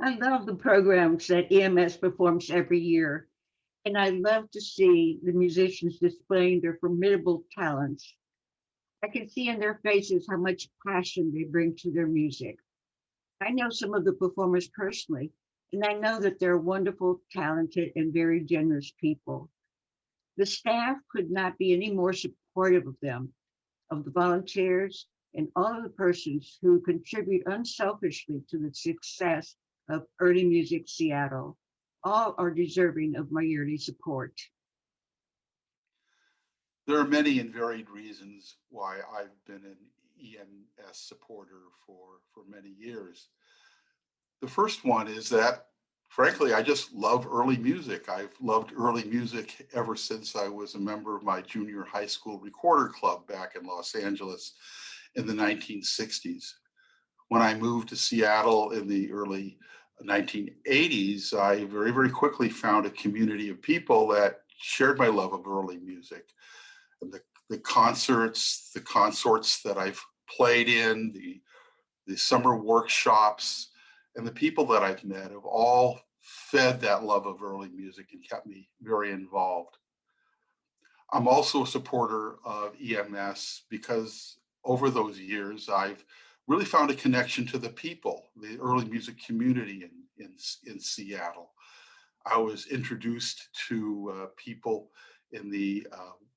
I love the programs that EMS performs every year, and I love to see the musicians displaying their formidable talents. I can see in their faces how much passion they bring to their music. I know some of the performers personally, and I know that they're wonderful, talented, and very generous people. The staff could not be any more supportive of them, of the volunteers, and all of the persons who contribute unselfishly to the success of Early Music Seattle. All are deserving of my yearly support. There are many and varied reasons why I've been an EMS supporter for many years. The first one is that, frankly, I just love early music. I've loved early music ever since I was a member of my junior high school recorder club back in Los Angeles in the 1960s. When I moved to Seattle in the early 1980s, I very, very quickly found a community of people that shared my love of early music. And the concerts, the consorts that I've played in, the summer workshops, and the people that I've met have all fed that love of early music and kept me very involved. I'm also a supporter of EMS because over those years, I've really found a connection to the people, the early music community in Seattle. I was introduced to people in the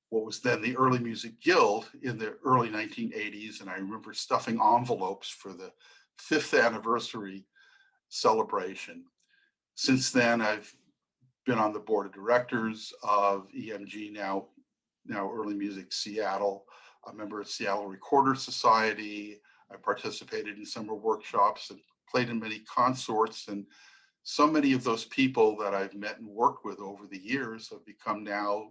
what was then the Early Music Guild in the early 1980s, and I remember stuffing envelopes for the 5th anniversary celebration. Since then, I've been on the board of directors of EMG, now Early Music Seattle, a member of Seattle Recorder Society. I participated in summer workshops and played in many consorts, and so many of those people that I've met and worked with over the years have become now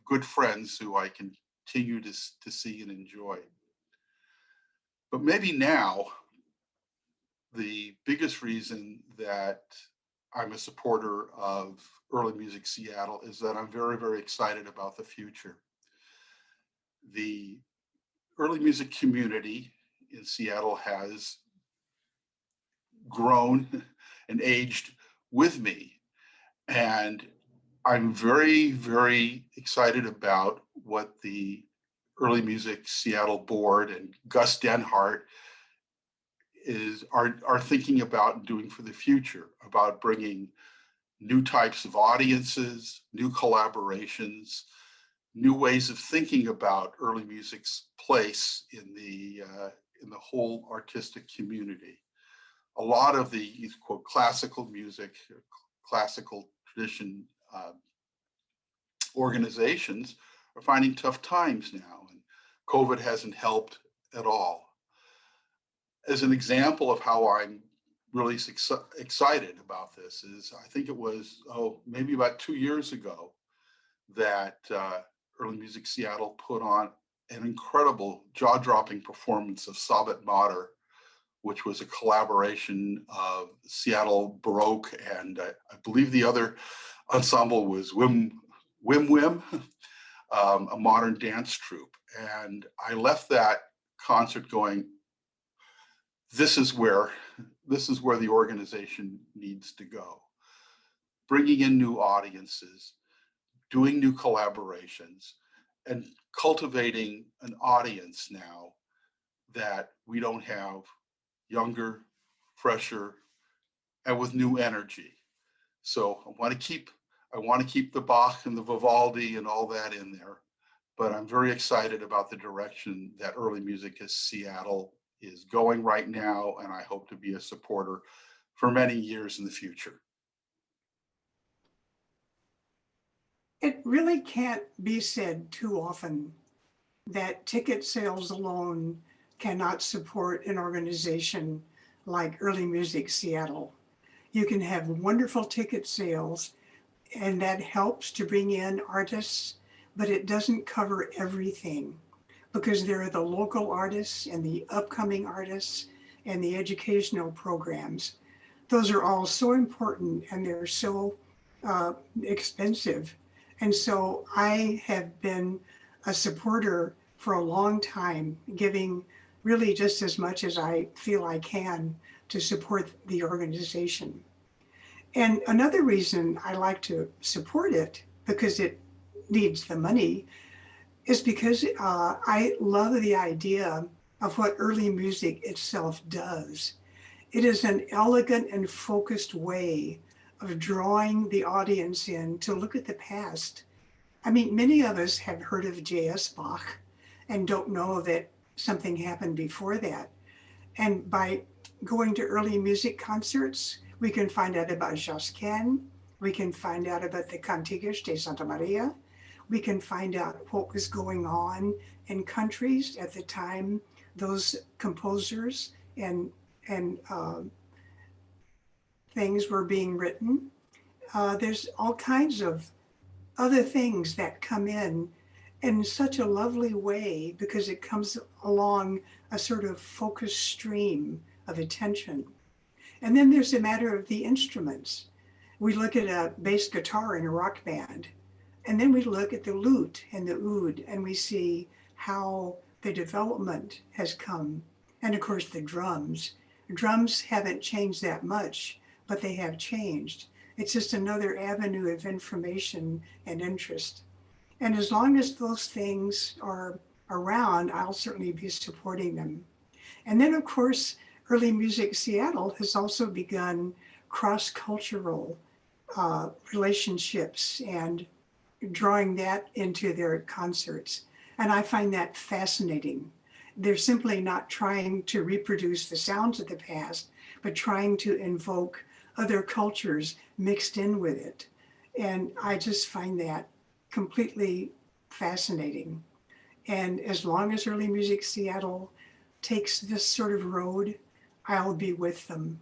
good friends who I continue to see and enjoy. But maybe now, the biggest reason that I'm a supporter of Early Music Seattle is that I'm very, very excited about the future. The early music community in Seattle has grown and aged with me. And I'm very, very excited about what the Early Music Seattle board and Gus Denhart are thinking about and doing for the future, about bringing new types of audiences, new collaborations, new ways of thinking about early music's place in the whole artistic community. A lot of the quote classical music, classical tradition organizations are finding tough times now, and COVID hasn't helped at all. As an example of how I'm really excited about this is, I think it was maybe about 2 years ago that Early Music Seattle put on an incredible jaw-dropping performance of Sabbat Mater, which was a collaboration of Seattle Baroque and I believe the other ensemble was Wim Wim, a modern dance troupe. And I left that concert going, this is where the organization needs to go. Bringing in new audiences, doing new collaborations, and cultivating an audience now that we don't have, younger, fresher, and with new energy. So I want to keep the Bach and the Vivaldi and all that in there, but I'm very excited about the direction that Early Music is Seattle is going right now, and I hope to be a supporter for many years in the future. It really can't be said too often that ticket sales alone cannot support an organization like Early Music Seattle. You can have wonderful ticket sales, and that helps to bring in artists, but it doesn't cover everything because there are the local artists and the upcoming artists and the educational programs. Those are all so important and they're so expensive. And so I have been a supporter for a long time, giving really just as much as I feel I can to support the organization. And another reason I like to support it, because it needs the money, is because I love the idea of what early music itself does. It is an elegant and focused way of drawing the audience in to look at the past. I mean, many of us have heard of J.S. Bach and don't know that something happened before that. And by going to early music concerts, we can find out about Josquin, we can find out about the Cantigas de Santa Maria, we can find out what was going on in countries at the time those composers and things were being written. There's all kinds of other things that come in such a lovely way because it comes along a sort of focused stream of attention. And then there's the matter of the instruments. We look at a bass guitar in a rock band, and then we look at the lute and the oud, and we see how the development has come. And of course, the drums. Drums haven't changed that much, but they have changed. It's just another avenue of information and interest. And as long as those things are around, I'll certainly be supporting them. And then, of course, Early Music Seattle has also begun cross-cultural relationships and drawing that into their concerts. And I find that fascinating. They're simply not trying to reproduce the sounds of the past, but trying to invoke other cultures mixed in with it. And I just find that completely fascinating. And as long as Early Music Seattle takes this sort of road, I'll be with them.